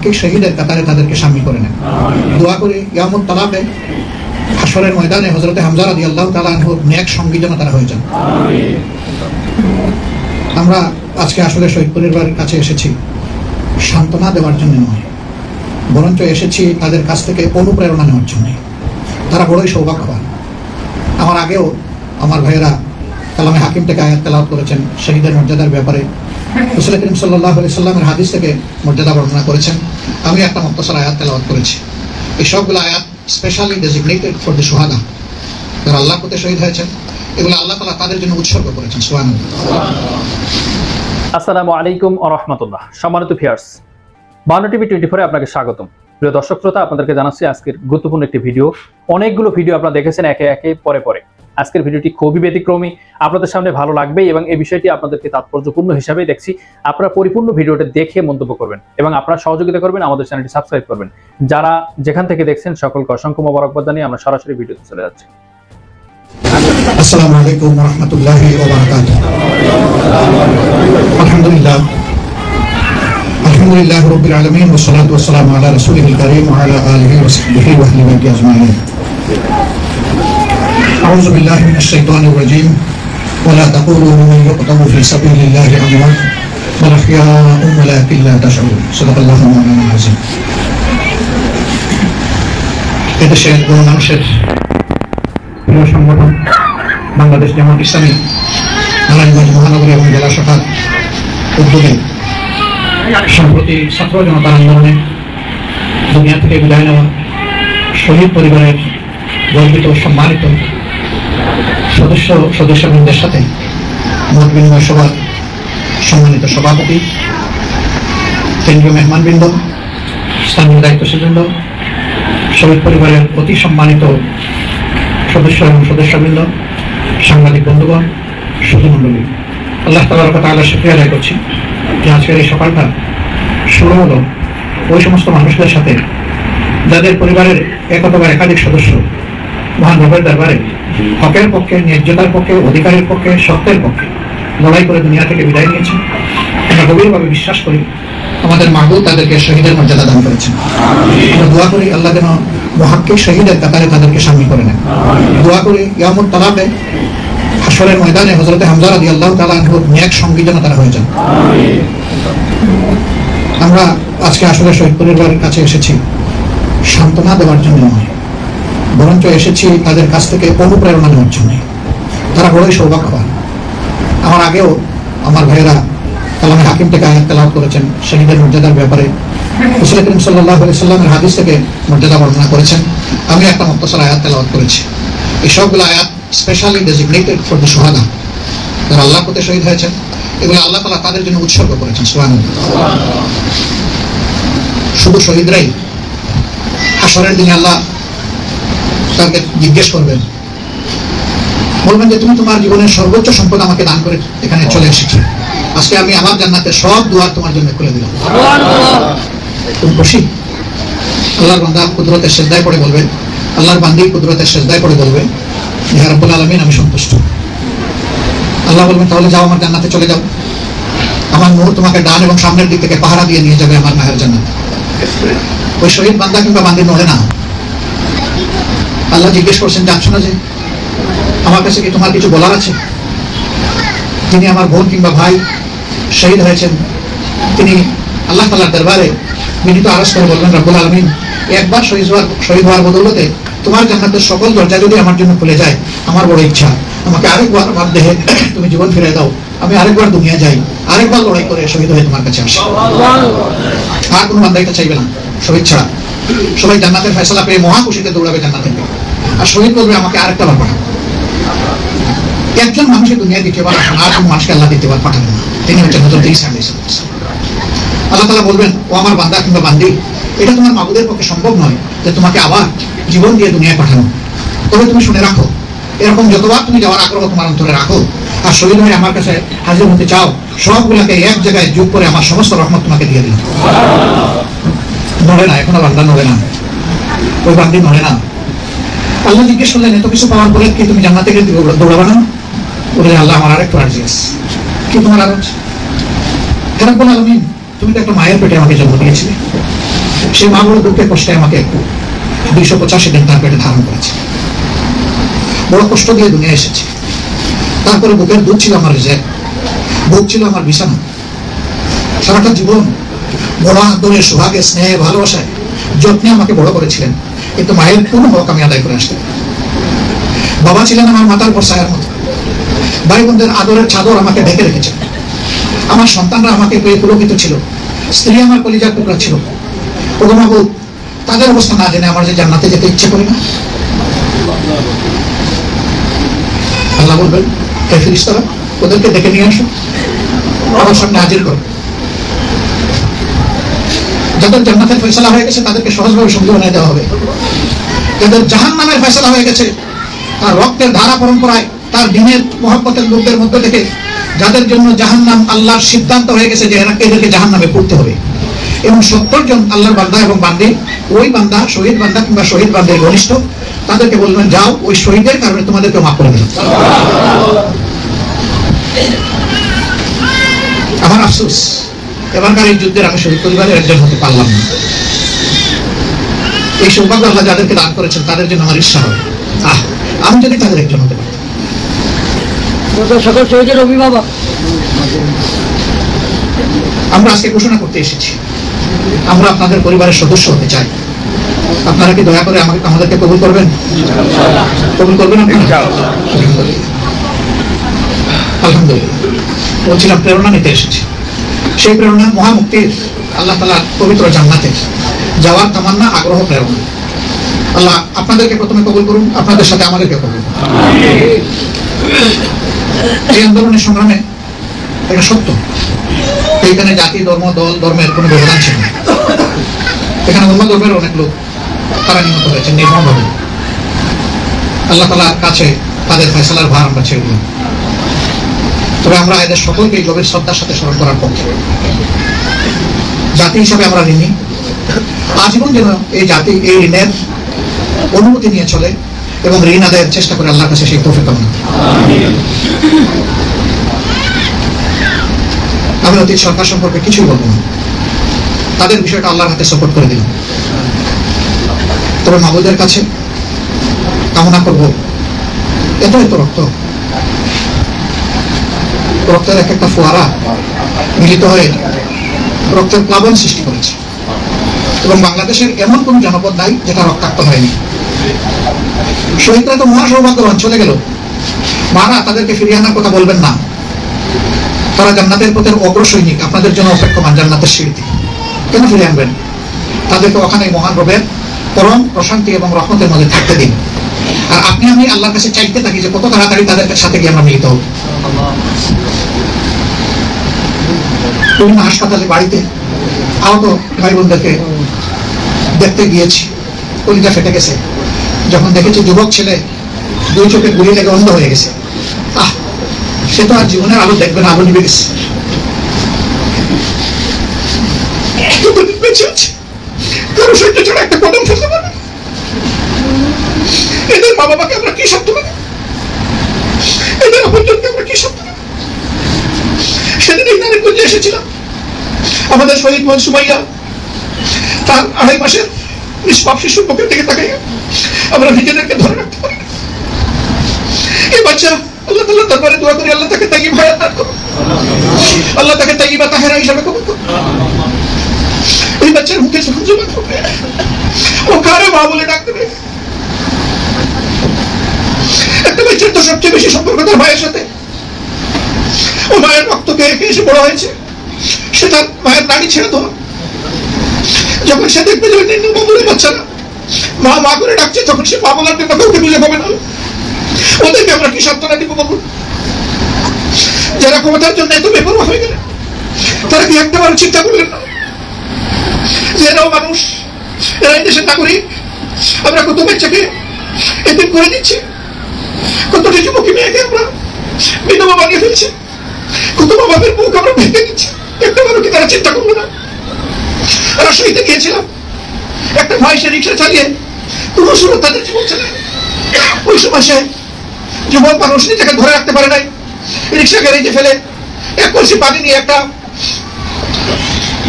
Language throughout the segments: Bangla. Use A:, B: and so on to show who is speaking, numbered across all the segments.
A: মুহাক্কিক শহীদের কাতারে তাদেরকে শামিল করে নেন। দোয়া করি ইয়ামুত তালাকে হাশরের ময়দানে হযরতে হামজা রাদিয়াল্লাহু তাআলা আনহুর নেক সঙ্গী যেন তারা হয়ে যান। আমরা আজকে আসলে শহীদ পরিবারের কাছে এসেছি সান্ত্বনা দেওয়ার জন্য নয়, বরঞ্চ এসেছি তাদের কাছ থেকে অনুপ্রেরণা নেওয়ার জন্য। তারা বড়ই সৌভাগ্যবান। আমার আগেও আমার ভাইয়েরা কালামে হাকিম থেকে আয়াত তেলাওয়াত করেছেন শহীদের মর্যাদার ব্যাপারে। রাসূল করিম সাল্লাল্লাহু আলাইহি সাল্লামের হাদিস থেকে মর্যাদা বর্ণনা করেছেন। আমি একটা মুখতাসার আয়াত তেলাওয়াত করেছি। এই সবগুলো আয়াত স্পেশালি ডেজিগনেটেড ফর দ্য শুহাদা, যারা আল্লাহর পথে শহীদ হয়েছেন। এগুলো আল্লাহ তাআলা তাদের জন্য উৎসর্গ করেছেন। সুবহানাল্লাহ।
B: আসসালামু আলাইকুম ওয়া রাহমাতুল্লাহ। সম্মানিত ভিউয়ার্স, 52 টিভি 24 এ আপনাকে স্বাগতম। প্রিয় দর্শক শ্রোতা, আপনাদেরকে জানাচ্ছি আজকের গুরুত্বপূর্ণ একটি ভিডিও। অনেকগুলো ভিডিও আপনারা দেখেছেন একে একে পরে পরে। আজকের ভিডিওটি খুবই ব্যতিক্রমী, আপনাদের সামনে ভালো লাগবেই এবং এই বিষয়টি আপনাদেরকে তাৎপর্যপূর্ণ হিসাবেই দেখছি। আপনারা পরিপূর্ণ ভিডিওটি দেখে মন্তব্য করবেন এবং আপনারা সহযোগিতা করবেন, আমাদের চ্যানেলটি সাবস্ক্রাইব করবেন। যারা যেখান থেকে দেখছেন সকলকে অসংখ্য মোবারকবাদ জানিয়ে আমরা সরাসরি ভিডিওতে চলে যাচ্ছি।
A: আসসালামু আলাইকুম ওয়া রাহমাতুল্লাহি ওয়া বারাকাতুহু। আলহামদুলিল্লাহ আলহামদুলিল্লাহি রাব্বিল আলামিন ওয়া সলাতু ওয়া সালামু আলা রাসূলিল কারীম ওয়া আলা আলিহি ওয়া সাহবিহি ওয়া আহলি বাইতি আজমাইন। আউযু বিল্লাহি মিনাশ শাইতানির রাজীম। ওয়া লা তাকুলু লিমান ইয়াকতালু ফি সাবিলিল্লাহি আমওয়াত বাল আহইয়াউন ওয়ালাকিন লা তাশউরুন। সাদাকাল্লাহু মাওলানা আযীম। এদেশের গণমানুষের প্রিয় সংগঠন বাংলাদেশ জামাত ইসলামী নারায়ণগঞ্জ মহানগরী এবং জেলা শাখার উদ্যোগে সম্প্রতি ছাত্র জনতার আন্দোলনে দুনিয়া থেকে বিদায় নেওয়া শহীদ পরিবারের গর্বিত সম্মানিত সদস্যবৃন্দের সাথে মত বিনিময় সভার সম্মানিত সভাপতি, কেন্দ্রীয় মেহমানবৃন্দ, স্থানীয় দায়িত্বশীলবৃন্দ, শহীদ পরিবারের অতি সম্মানিত সদস্য এবং সদস্যবৃন্দ, সাংবাদিক বন্ধুগণ, সুধীমণ্ডলী, আল্লাহ তাবারক ওয়া তাআলার শুকরিয়া আদায় করছি যে আজকের এই সকালটা শুরু হলো ওই সমস্ত মানুষদের সাথে যাদের পরিবারের এক অথবা একাধিক সদস্য মহান রবের দরবারে হকের পক্ষে, ন্যায্যতার পক্ষে, অধিকারের পক্ষে, সত্যের পক্ষে লড়াই করে দুনিয়া থেকে বিদায় নিয়েছেন। আমরা গভীরভাবে বিশ্বাস করি আমাদের মাহবুব তাদেরকে শহীদের মর্যাদা দান করেছেন। আমরা দোয়া করি আল্লাহ যেন মুহাক্কিক শহীদের কাতারে তাদেরকে শামিল করে নেন। দোয়া করি ইয়ামুত তালাকে হাশরের ময়দানে হযরতে হামজা রাদিয়াল্লাহু তাআলা আনহুর নেক সঙ্গী যেন তারা হয়ে যান। আমরা আজকে আসলে শহীদ পরিবারের কাছে এসেছি সান্ত্বনা দেওয়ার জন্য নয়, বরঞ্চ এসেছি তাদের কাছ থেকে অনুপ্রেরণা নেওয়ার জন্য। তারা বড়ই সৌভাগ্যবান। আমার আগেও আমার ভাইয়েরা কালামে হাকিম থেকে আয়াত তেলাওয়াত করেছেন শহীদের মর্যাদার ব্যাপারে। রাসূল করিম সাল্লাল্লাহু আলাইহি সাল্লামের হাদিস থেকে মর্যাদা বর্ণনা করেছেন। আমি একটা মুখতাসার আয়াত তেলাওয়াত করেছি। এই সবগুলো আয়াত স্পেশালি ডেজিগনেটেড ফর দ্য শুহাদা, যারা আল্লাহর পথে শহীদ হয়েছেন। এগুলো আল্লাহ তাআলা তাদের জন্য উৎসর্গ করেছেন। সুবহানাল্লাহ। শুধু শহীদরাই হাশরের দিনে আল্লাহ তাকে জিজ্ঞেস করবেন, বলবেন যে তুমি তোমার জীবনের সর্বোচ্চ সম্পদ আমাকে দান করে এখানে চলে এসেছি, আজকে আমি আমার জান্নাতের সব দুয়ার তোমার জন্য খুলে দিলাম। তুমি খুশি? আল্লাহর বান্দা কুদরতের সিজদায় পড়ে বলবে, আল্লাহর বান্দি কুদরতের সিজদায় পড়ে বলবে, ইয়া রাব্বুল আলামিন আমি সন্তুষ্ট। আল্লাহ বলবেন তাহলে যাও, আমার জান্নাতে চলে যাও। আমার নূর তোমাকে ডান এবং সামনের দিক থেকে পাহারা দিয়ে নিয়ে যাবে আমার মায়ের জান্নাতে। ওই শহীদ বান্দা কিংবা বান্দি নড়ে না। আল্লাহ জিজ্ঞেস করছেন, যাচ্ছ না যে? আমার কাছে কি তোমার কিছু বলার আছে? তিনি আমার বোন কিংবা ভাই শহীদ হয়েছেন, তিনি আল্লাহ তাআলার দরবারে বিনীত আরজ করে বলবেন, রব্বুল আলামিন একবার শহীদ হওয়ার বদৌলতে তোমার জান্নাতের সকল দরজা যদি আমার জন্য খুলে যায়, আমার বড় ইচ্ছা আমাকে আরেকবার আমার দেহে তুমি জীবন ফিরে দাও, আমি আরেকবার দুনিয়া যাই, আরেকবার লড়াই করে শহীদ হয়ে তোমার কাছে আসি। আর কোনো বান্দা এটা চাইবে না শহীদ ছাড়া। সবাই জান্নাতের ফয়সালা পেয়ে মহা খুশিতে দৌড়াবে জান্নাতে, আর শহীদ বলবে আমাকে আরেকটা বার পাঠাও। একজন মানুষের দুনিয়ায় দ্বিতীয়বার আসেন, আর কোন মানুষকে আল্লাহ দ্বিতীয়বার পাঠাবেন না। তিনি হচ্ছেন হযরত ঈসা আলাইহিস সালাম। আল্লাহ তাআলা বলবেন, ও আমার বান্দা কিংবা বান্দি, এটা তোমার মাবুদের পক্ষে সম্ভব নয় যে তোমাকে আবার জীবন দিয়ে দুনিয়ায় পাঠানো। তবে তুমি শুনে রাখো, এরকম যতবার তুমি যাওয়ার আগ্রহ তোমার অন্তরে রাখো আর শহীদ হয়ে আমার কাছে হাজির হতে চাও, সবগুলোকে এক জায়গায় যোগ করে আমার সমস্ত রহমত তোমাকে দিয়ে দিলাম। নড়ে না, এখনো বান্দা নড়ে না, ওই বান্দি নড়ে না। আল্লাহ জিজ্ঞেস করলেন, এত কিছু পাওয়ার পরে কি তুমি জান্নাতে গিয়ে দৌড়াবে না? বলে, আল্লাহ আমার আরেকটু আরজি আছে। কি তোমার আরজ? হে রব্বুল আলামিন, তুমি তো একটা মায়ের পেটে আমাকে জন্ম দিয়েছিলে, সে মা বড় দুঃখে কষ্টে আমাকে 285 দিন তার পেটে ধারণ করেছে, বড় কষ্ট দিয়ে দুনিয়া এসেছে। তারপরে বুকের দুধ ছিল আমার রিজেক্ট, বুক ছিল আমার বিছানা। সারাটা জীবন বড় আদরে, সোহাগে, স্নেহে, ভালোবাসায়, যত্নে আমাকে বড় করেছিলেন, কিন্তু মায়ের কোনো হক আমি আদায় করে আসতে। বাবা ছিলেন আমার মাথার উপর ছায়ার মতো, ভাই বোনদের আদরের চাদর আমাকে ঢেকে রেখেছেন, আমার সন্তানরা আমাকে পেয়ে পুলকিত ছিল, স্ত্রী আমার কলিজার টুকরা ছিল। ওগো মাবুদ, তাদের অবস্থা না জেনে আমার যে জান্নাতে যেতে ইচ্ছে করি না। আল্লাহ বলবেন, হে ফেরেশতারা, ওদেরকে ডেকে নিয়ে আসো, আমার সামনে হাজির করো। যাদের জান্নাতের ফয়সালা হয়ে গেছে তাদেরকে সহজভাবে সঙ্গী বানিয়ে দেওয়া হবে। যাদের জাহান্নামের ফয়সালা হয়ে গেছে, তার রক্তের ধারা পরম্পরায়, তার দিনের মহব্বতের লোকদের মধ্য থেকে যাদের জন্য জাহান্নাম আল্লাহর সিদ্ধান্ত হয়ে গেছে যে এদেরকে জাহান্নামে পড়তে হবে, এবং 70 জন আল্লাহর বান্দা এবং বান্দি, ওই বান্দা শহীদ বান্দা কিংবা শহীদ বান্দের ঘনিষ্ঠ, তাদেরকে বলবেন, যাও, ওই শহীদের কারণে তোমাদেরকে মাফ করে দিলাম। আমার আফসোস, এবারকার এই যুদ্ধের আমি শহীদ পরিবারের একজন হতে পারলাম না। এই সৌভাগ্য আল্লাহ যাদেরকে দান করেছেন তাদের জন্য আমার ঈর্ষা হয়। আমি যদি তাদের একজন হতে পারতাম।
C: সকল শহীদের অভিভাবক
A: আমরা আজকে ঘোষণা করতে এসেছি, আমরা আপনাদের পরিবারের সদস্য হতে চাই। আপনারা কি দয়া করে আমাদেরকে কবুল করবেন? কবুল করবেন আপনারা? আলহামদুলিল্লাহ। বলছিলাম প্রেরণা নিতে এসেছি। সেই প্রেরণা মহামুক্তির, আল্লাহ তাআলা পবিত্র জান্নাতে যাওয়ার তামান্না, আগ্রহ, প্রেরণা। আল্লাহ আপনাদেরকে প্রথমে কবুল করুন, আপনাদের সাথে আমাদেরকে কবুল করুন। এই আন্দোলনের সংগ্রামে এটা সত্য, এইখানে জাতি, ধর্ম, দল, ধর্মের কোনো ব্যবধান ছিল না। এখানে অন্য ধর্মের অনেক লোক তারা নিহত হয়েছেন নির্মমভাবে। আল্লাহ তাআলার কাছে তাদের ফয়সালার ভার আমরা ছেড়ে দিলাম। তবে আমরা এদের সকলকে গভীর শ্রদ্ধার সাথে স্মরণ করার পক্ষে। জাতি হিসাবে আমরা ঋণী, আজীবন যেন এই জাতি এই ঋণের অনুমতি নিয়ে চলে এবং ঋণ আদায়ের চেষ্টা করে আল্লাহর কাছে সেই তৌফিক কামনা। আমি অতীত সরকার সম্পর্কে কিছুই বলবো না, তাদের বিষয়টা আল্লাহর হাতে সাপোর্ট করে দিলাম। তবে মাবুদের কাছে কামনা করব, এত রক্তের এক একটা ফোয়ারা মিলিত হয়ে রক্তের প্লাবন সৃষ্টি করেছে, এবং বাংলাদেশের এমন কোন জনপদ নাই যেটা রক্তাক্ত হয়নি। শহীদরা তো মহা সৌভাগ্যবান, চলে গেল, মারা তাদেরকে ফিরিয়ে আনার কথা বলবেন না। তারা জান্নাতের পথের অগ্রসৈনিক, আপনাদের জন্য অপেক্ষমান জান্নাতের সিঁড়িতে। কেন ফিরিয়ে আনবেন? তাদেরকে ওখানে মহান রবের পরম প্রশান্তি এবং রহমতের মধ্যে থাকতে দিন। আর আপনি আমি আল্লাহর কাছে চাইতে থাকি যে কত তাড়াতাড়ি তাদের সাথে গিয়ে আমরা মিলিত হব। বিভিন্ন হাসপাতালে, বাড়িতে আহত ভাই বোনদেরকে দেখতে গিয়েছি, কলিজা ফেটে গেছে যখন দেখেছি যুবক ছেলে 2 চোখে গুলি লেগে অন্ধ হয়ে গেছে। সে তো আর জীবনের আলো দেখবে না, আলো নিবে গেছে। কারো সহ্য ছাড়া একটা কদম ফেলতে পারবে? এদের মা বাবাকে আমরা কি শব্দ দেব? এদের আপনজনকে আমরা কি শব্দ দেব? সেদিন এই নারীগঞ্জে এসেছিলাম, আমাদের শহীদ বোন সুমাইয়া, তার 2.5 মাসের নিষ্পাপ শিশুর পক্ষের দিকে তাকাইয়া আমরা নিজেদেরকে ধরে রাখতে পারি না। এই বাচ্চা, আল্লাহ তাআলার দরবারে দোয়া করি, আল্লাহ তাকে তাইয়্যিব হায়াত দান করুন, আল্লাহ তাকে তাইয়্যিবা তাহেরা হিসাবে কবুল করুন। এই বাচ্চার মুখে যখন জবান হবে, ও কারে মা বলে ডাক দেবে? একটা বাচ্চার তো সবচেয়ে বেশি সম্পর্ক তার মায়ের সাথে। ও মায়ের রক্ত খেয়ে খেয়ে এসে বড় হয়েছে, সে তার মায়ের নাড়ি ছেড়ে দেওয়া। যখন সে দেখবে যে নির্মমভাবে বাচ্চারা মা মা করে ডাকছে, তখন সে মা বলার জন্য কাউকে বুঝে পাবে না। ওদেরকে আমরা কি সান্ত্বনা দিব বলুন? যারা ক্ষমতার জন্য এত বেপরোয়া হয়ে গেলেন, তারা কি একটাবার চিন্তা করলেন না যে এরাও মানুষ, এরা এই দেশের নাগরিক? আমরা কত বাচ্চাকে এতিম করে দিচ্ছি, কতটা যুবকী মেয়েকে আমরা বিধবা বানিয়ে ফেলছি, কত বাবাদের মুখ আমরা ভেঙে দিচ্ছি। একটাবারও কি তারা চিন্তা করলো না? রাজশাহীতে গিয়েছিলাম, একটা ভাই সে রিক্সা চালিয়ে কোনো সুরত তাদের জীবন চালায়। ওই সময় সে যুবক মানুষ নিজেকে ধরে রাখতে পারে নাই, রিক্সা গ্যারেজে ফেলে 1 কলসি পানি নিয়ে একটা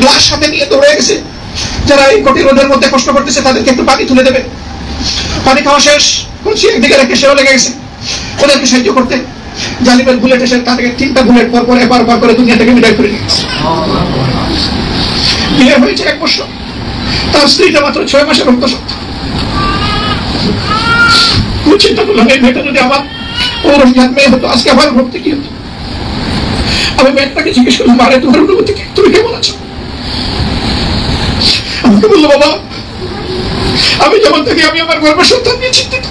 A: গ্লাস সাথে নিয়ে দৌড়ে গেছে যে যারা এই কঠিন রোদের মধ্যে কষ্ট করতেছে তাদেরকে একটু পানি তুলে দেবে। পানি খাওয়া শেষ করছি, একদিকে রেখে সেও লেগে গেছে ওদেরকে সাহায্য করতে। জালিমের বুলেট এসে তাদেরকে 3টা বুলেট পর পর এবার করে দুনিয়া থেকে বিদায় করে নিয়েছে। বিয়ে হয়েছে 1 বছর, তার স্ত্রীটা মাত্র 6 মাসের রক্তসত্ত্বা। চিন্তা করলাম এই মেয়েটা যদি আমার পৌরহিয়ার মেয়ে হতো, আজকে আমার ভক্তি কি হতো। আমি মেয়েটাকে জিজ্ঞেস করলাম, আরে তোমার অনুভূতি কি, তুমি কেমন আছো? আমাকে বললো, বাবা আমি যেমন থাকি আমি আমার গর্বের সন্তান নিয়ে চিন্তিত।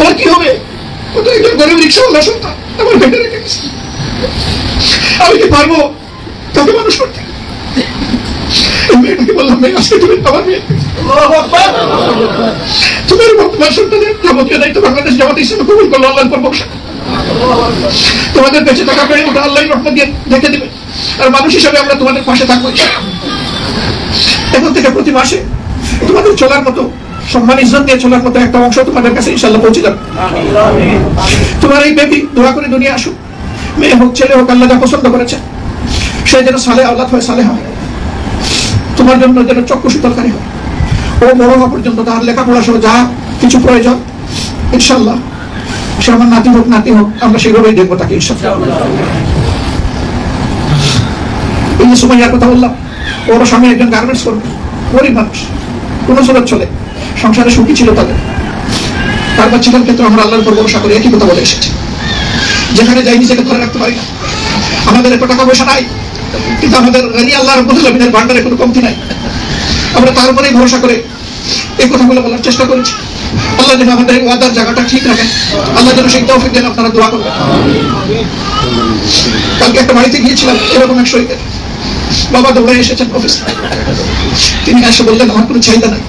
A: ওর কি হবে? ও তো একজন গরিব রিক্সাওয়ালা সন্তান, আমার বেঁধে রেখে গেছে। আমি কি পারবো তাকে মানুষ করতে? মেয়েটাকে বললাম, মেয়ে আজকে তুমি আমার মেয়ে, তুমি বর্তমান সন্তানের যাবতীয় দায়িত্ব বাংলাদেশ জামাত ইসলামে কবুল করলো। আল্লাহর পর ভরসা, তোমাদের বেঁচে থাকা পেয়ে ওটা আল্লাহর রহমত দিয়ে দেখে দিবে। আর মানুষ হিসাবে আমরা তোমাদের পাশে থাকবো। এখন থেকে প্রতি মাসে তোমাদের চলার মতো, সম্মান ইজ্জত দিয়ে চলার মতো একটা অংশ তোমাদের কাছে ইনশাআল্লাহ পৌঁছে যাবে। তোমার এই বেবি দোয়া করে দুনিয়া আসুক, মেয়ে হোক ছেলে হোক, আল্লাহ যা পছন্দ করেছে সে যেন সালেহ আওলাদ হয়, সালেহ হয়। তোমার জন্য যেন চক্ষু শীতলকারী হয়। ও বড় হওয়া পর্যন্ত তার লেখাপড়া সহ যা কিছু প্রয়োজন ইনশাআল্লাহ সে আমার নাতি হোক আমরা সেভাবেই দেখবো তাকে ইনশাআল্লাহ। এই যে সুমাইয়ার কথা বললাম, ওর স্বামী একজন গার্মেন্টস কর্মী, গরিব মানুষ, কোন সুরত চলে, সংসারে সুখী ছিল তাদের। তার বাচ্চাদের ক্ষেত্রে আমরা আল্লাহর উপর ভরসা করে একই কথা বলে এসেছি, যেখানে যাই নিজেকে ধরে রাখতে পারি না। আমাদের এত টাকা পয়সা নাই, কিন্তু আমাদের গানি আল্লাহ রাব্বুল আলামিনের ভান্ডারে কোনো কমতি নাই। আমরা তার উপরেই ভরসা করে এই কথাগুলো বলার চেষ্টা করেছি। আল্লাহ যেন আমাদের এই ওয়াদার জায়গাটা ঠিক রাখেন, আল্লাহ যেন সেই তৌফিক দেন। আপনারা দোয়া করবেন। কালকে একটা বাড়িতে গিয়েছিলাম, এরকম এক শহীদের বাবা দৌড়ে এসেছেন অফিস। তিনি এসে বললেন, আমার কোনো চাহিদা নাই,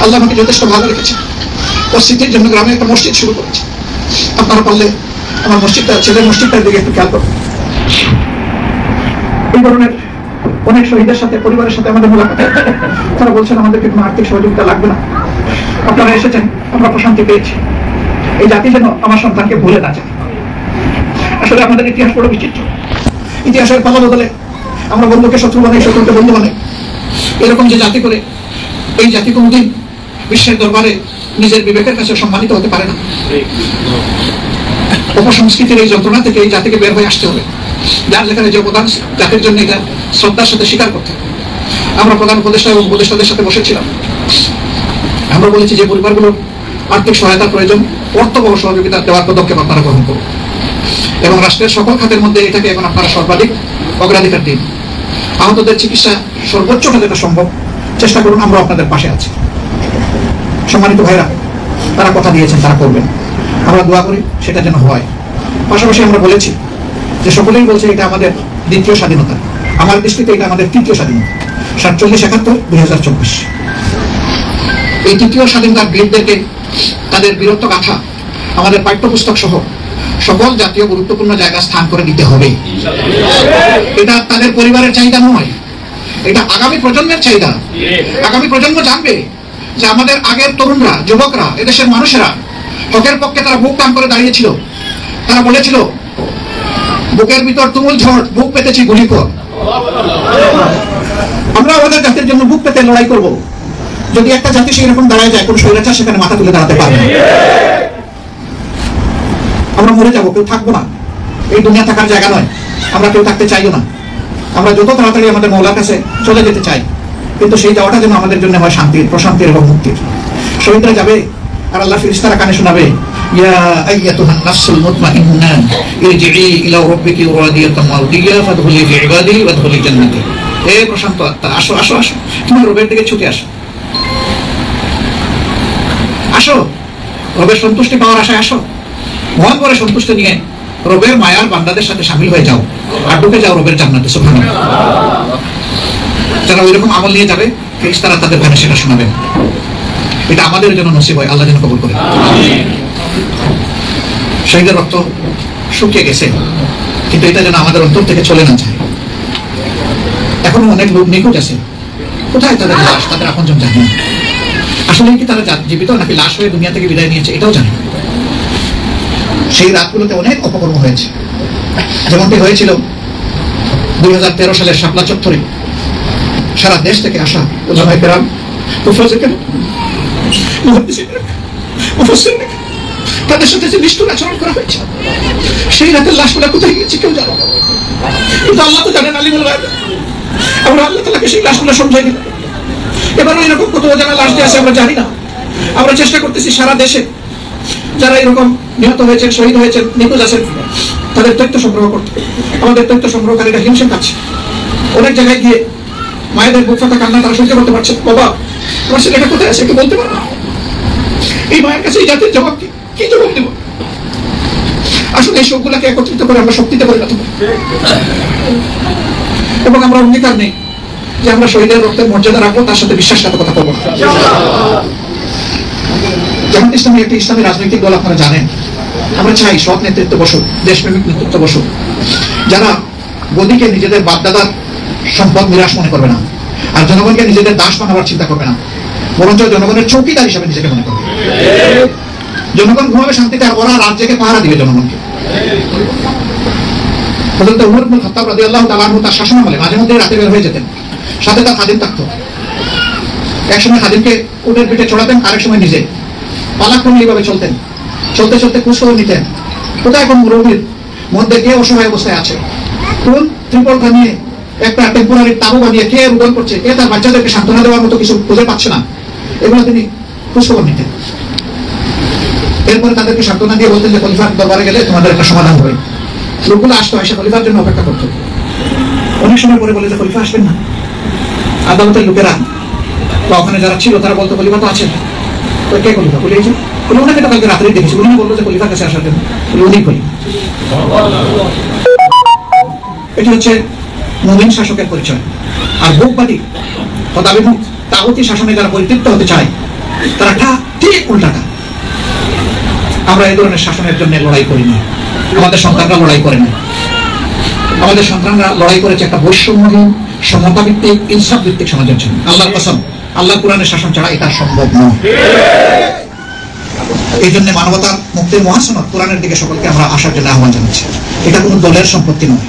A: আল্লাহ আমাকে যথেষ্ট ভালো রেখেছে। ওর স্মৃতির জন্য গ্রামে একটা মসজিদ শুরু করেছে। আপনারা পারলে আমার মসজিদটা, ছেলের মসজিদটার দিকে একটু খেয়াল করবেন। এই ধরনের অনেক শহীদের সাথে, পরিবারের সাথে আমাদের মোলাকাত, তারা বলছেন আমাদেরকে কোনো আর্থিক সহযোগিতা লাগবে না, আপনারা এসেছেন, আমরা প্রশান্তি পেয়েছি। এই জাতি যেন আমার সন্তানকে ভুলে না যায়। আসলে আমাদের ইতিহাস বড় বিচিত্র। ইতিহাসের পালা বদলে আমরা বন্ধুকে শত্রু বানাই, শত্রুকে বন্ধু বানাই। এরকম যে জাতি করে, এই জাতি কোনদিন বিশ্বের দরবারে নিজের বিবেকের কাছে সম্মানিত হতে পারে না। অপসংস্কৃতির এই যন্ত্রণা থেকে এই জাতিকে বের হয়ে আসতে হবে। যার যেখানে যে অবদান জাতির জন্য এটা শ্রদ্ধার সাথে স্বীকার করতে হবে। আমরা প্রধান উপদেষ্টা এবং উপদেষ্টাদের সাথে বসেছিলাম, আমরা বলেছি যে পরিবারগুলোর আর্থিক সহায়তার প্রয়োজন, অর্থবহ সহযোগিতা দেওয়ার পদক্ষেপ আপনারা গ্রহণ করুন এবং রাষ্ট্রের সকল খাতের মধ্যে এটাকে এখন আপনারা সর্বাধিক অগ্রাধিকার দিন। আহতদের চিকিৎসা সর্বোচ্চটা যেটা সম্ভব চেষ্টা করুন, আমরা আপনাদের পাশে আছি। সম্মানিত ভাইরা, তারা কথা দিয়েছেন, তারা করবেন, আমরা দোয়া করি সেটা যেন হয়। পাশাপাশি আমরা বলেছি যে সকলেই বলছে এটা আমাদের দ্বিতীয় স্বাধীনতা, আমার দৃষ্টিতে এটা আমাদের তৃতীয় স্বাধীনতা। 47-71-2024 এই তৃতীয় স্বাধীনতার বীরদেরকে তাদের বীরত্ব গাথা আমাদের পাঠ্যপুস্তক সহ সকল জাতীয় গুরুত্বপূর্ণ জায়গা স্থান করে দিতে হবে। এটা তাদের পরিবারের চাহিদা নয়, এটা আগামী প্রজন্মের চাহিদা। আগামী প্রজন্ম জানবে যে আমাদের আগের তরুণরা, যুবকরা, এদেশের মানুষেরা হকের পক্ষে তারা বুক টান করে দাঁড়িয়েছিল। তারা বলেছিল, বুকের ভিতর তুমুল ঝড়, বুক পেতেছি গুলি কর। আমরা আমাদের জাতির জন্য বুক পেতে লড়াই করব। যদি একটা জাতি সেই রকম দাঁড়ায় যায়, কোন স্বৈরাচার সেখানে মাথা তুলে দাঁড়াতে পারবে না। আমরা মরে যাবো, কেউ থাকবো না। এই দুনিয়া থাকার জায়গা নয়, আমরা কেউ থাকতে চাইও না। আমরা যত তাড়াতাড়ি আমাদের মৌলার কাছে চলে যেতে চাই, কিন্তু সেই যাওয়াটা যেন আমাদের জন্য হয় শান্তির, প্রশান্তির এবং মুক্তির। শহীদরা যাবে আর আল্লাহ ফেরেশতারা কানে শোনাবে, ইয়া আইয়াতুহান নাফসুল মুতমাইন্নাহ ইরজিই ইলা রাব্বিকি রাদিয়াতাম মারদিয়া ফাদখুলি ফি ইবাদি ওয়াদখুলি জান্নাতি। হে প্রশান্ত আত্মা, আসো আসো আসো, তুমি রবের দিকে ছুটে আসো। আসো, রবের সন্তুষ্টি পাওয়ার আশায় আসো। মন করে সন্তুষ্টি নিয়ে রবের মায়ার বান্দাদের সাথে শামিল হয়ে যাও আর ঢুকে যাও রবের জান্নাতে। সুবহানাল্লাহ। যারা ওইরকম আমল নিয়ে যাবে, ফেরেশতারা তাদের ভাষা সেটা শোনাবেন। এটা আমাদের জন্য নসিব হয়, আল্লাহ যেন কবুল করে। শহীদের রক্ত শুকিয়ে গেছে, কিন্তু এটা যেন আমাদের অন্তর থেকে চলে না যায়। এখনো অনেক লোক নিখোঁজ আছে, কোথায় তাদের লাশ, তাদের আপনজন জানে না। আসলে কি তারা জীবিত নাকি লাশ হয়ে দুনিয়া থেকে বিদায় নিয়েছে এটাও জানে না। সেই রাতগুলোতে অনেক অপকর্ম হয়েছে, যেমনটি হয়েছিল 2013 সালের শাপলা চত্বরে সারা দেশ থেকে আসা ওলামায়ে কেরাম, মুফাজ্জির কেরাম, মুহাদ্দিসিনরা, মুফাসসিররা, তাদের সাথে যে নিষ্ঠুর আচরণ করা হয়েছে, সেই রাতের লাশগুলো কোথায় গিয়েছে কেউ জানে না, কিন্তু আল্লাহ তো জানেন, আলিমুল গায়ব। আমরা আল্লাহ তাআলাকে সেই লাশগুলো সমঝাই দিলাম। এবারও এরকম কত অজানা লাশ দিয়ে আছে আমরা জানি না। আমরা চেষ্টা করতেছি সারা দেশে যারা এরকম নিহত হয়েছেন, শহীদ হয়েছেন, নিখোঁজ আছেন, তাদের তথ্য সংগ্রহ করতে। আমাদের তথ্য সংগ্রহকারীরা হিমশিম খাচ্ছে। অনেক জায়গায় গিয়ে মায়েদের বুক ফাটা কান্না তারা সহ্য করতে পারছে। বাবা, আমার ছেলেটা কোথায় আছে একটু বলতে পারবো? এই মায়ের কাছে এই জাতির জবাব কি জবাব দেব? আসলে এই সবগুলাকে একত্রিত করে আমরা শক্তিতে পরিণত করি এবং আমরা অঙ্গীকার নেই যে আমরা শহীদের রক্তের মর্যাদা রাখবো, তার সাথে বিশ্বাসঘাতকতা করবো না। জামাত ইসলামী একটি ইসলামী রাজনৈতিক দল, আপনারা জানেন। আমরা চাই সৎ নেতৃত্ব বসুক, দেশপ্রেমিক নেতৃত্ব বসুক, যারা গদিকে নিজেদের বাপদাদার সম্পদ মিরাস মনে করবে না, আর জনগণকে নিজেদের দাস বানাবার চিন্তা করবে না, বরঞ্চ জনগণের চৌকিদার হিসেবে নিজেকে মনে করবে। জনগণ ঘুমাবে শান্তিতে, আর ওরা রাত জেগে পাহারা দিবে জনগণকে। হযরত ওমর ইবনে খাত্তাব রাদিয়াল্লাহু তাআলা আনহু তার শাসনামলে মাঝে মধ্যে রাতে বের হয়ে যেতেন, সাথে তার খাদিম থাকতো। একসময় খাদিমকে উটের পিঠে চড়াতেন, আরেক সময় নিজে পালাক্রমে এইভাবে চলতেন। চলতে চলতে খোঁজখবর নিতেন কোথায় কোন মুরব্বির মধ্যে কে অসহায় অবস্থায় আছে, কোন ত্রিপল নিয়ে একটা টেম্পোরারি তাবু বানিয়ে কে রোদন করছে, কে তার বাচ্চাদেরকে সান্ত্বনা দেওয়ার মতো কিছু খুঁজে পাচ্ছে না, এগুলো তিনি খোঁজখবর নিতেন। এরপরে তাদেরকে সান্ত্বনা দিয়ে বলতেন যে খলিফার দরবারে গেলে তোমাদের একটা সমাধান হবে। লোকগুলো আসতো, এসে খলিফার জন্য অপেক্ষা করতো। অনেক সময় পরে বলে যে খলিফা আসবেন না। আদালতের লোকেরা বা ওখানে যারা ছিল তারা বলতো খলিফা তো আছেন। তো কে খলিফা? বলে এই বলে ওনাকে তো কালকে রাত্রেই দেখেছি, উনি বললো যে খলিফার কাছে আসার জন্য, উনি খলিফা। এটা হচ্ছে মুমিন শাসকের পরিচয়। আর ভোগবাদী তদাবিমুখ তাগুতি শাসনে যারা পরিতৃপ্ত হতে চায়, তারা ঠিক উল্টাটা। আমরা এই ধরনের শাসনের জন্য লড়াই করি না, আমাদের সন্তানরা লড়াই করে না। আমাদের সন্তানরা লড়াই করেছে একটা বৈষম্যহীন, সমতা ভিত্তিক, ইনসাফ ভিত্তিক সমাজের জন্য। আল্লাহর কসম, আল্লাহ কোরআনের শাসন ছাড়া এটা সম্ভব নয়। এই জন্য মানবতার মুক্তির মহাসনদ কোরআনের দিকে সকলকে আমরা আসার জন্য আহ্বান জানাচ্ছি। এটা কোনো দলের সম্পত্তি নয়,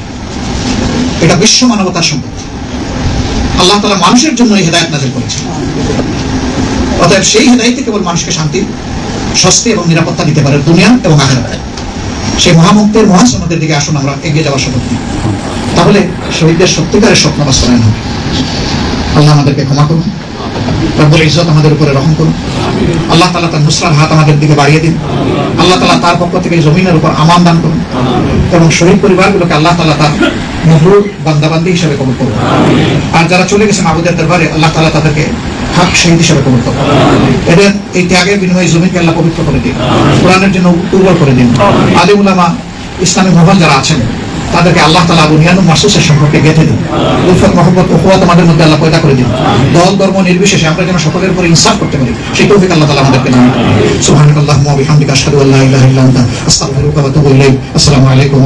A: এটা বিশ্ব মানবতার সম্পত্তি। আল্লাহ তাআলা মানুষের জন্য এই হেদায়েত নাযিল করেছেন। অতএব সেই হেদায়েতই কেবল মানুষকে শান্তি, স্বস্তি এবং নিরাপত্তা দিতে পারে দুনিয়া এবং আখিরাতে। সেই মহামুক্তির মহাসনদের দিকে আসুন আমরা এগিয়ে যাওয়ার শপথ নিই। তাহলে শহীদদের সত্যিকারের স্বপ্ন বাস্তবায়ন হবে। আল্লাহ আমাদেরকে ক্ষমা করুন, রব্বুল ইজ্জত আমাদের উপরে রহম করুন। আল্লাহ তাআলা তার নুসরার হাত আমাদের দিকে বাড়িয়ে দিন। আল্লাহ তাআলা তার পক্ষ থেকে জমিনের উপর আমান দান করুন এবং শহীদ পরিবারগুলোকে আল্লাহ তাআলা তার মহরুর বান্দাবান্দি হিসেবে কবুল করুন। আর যারা চলে গেছে মাবুদের দরবারে, আল্লাহ তাআলা তাদেরকে হক শহীদ হিসেবে কবুল করুন। এদের এই ত্যাগের বিনিময়ে জমিকে আল্লাহ পবিত্র করে দিন, কোরআনের জন্য উর্বর করে দিন। আলিম উলামা, ইসলামী মহল যারা আছেন, তাদেরকে আল্লাহ তাআলা বুনিয়ানুল মাসুসের সম্পর্কে গেঁথে দিন। উলফত, মহব্বত, উখওয়াত আমাদের মধ্যে আল্লাহ পয়দা করে দিন। দল ধর্ম নির্বিশেষে আমরা যেন সকলের উপর ইনসাফ করতে পারি, সেই তৌফিক আল্লাহ তাআলা আমাদেরকে দান করুন। সুবহানাকাল্লাহুম্মা ওয়া বিহামদিকা আশহাদু আল্লা ইলাহা ইল্লা আনতা আস্তাগফিরুকা ওয়া আতুবু ইলাইক। আসসালামু আলাইকুম।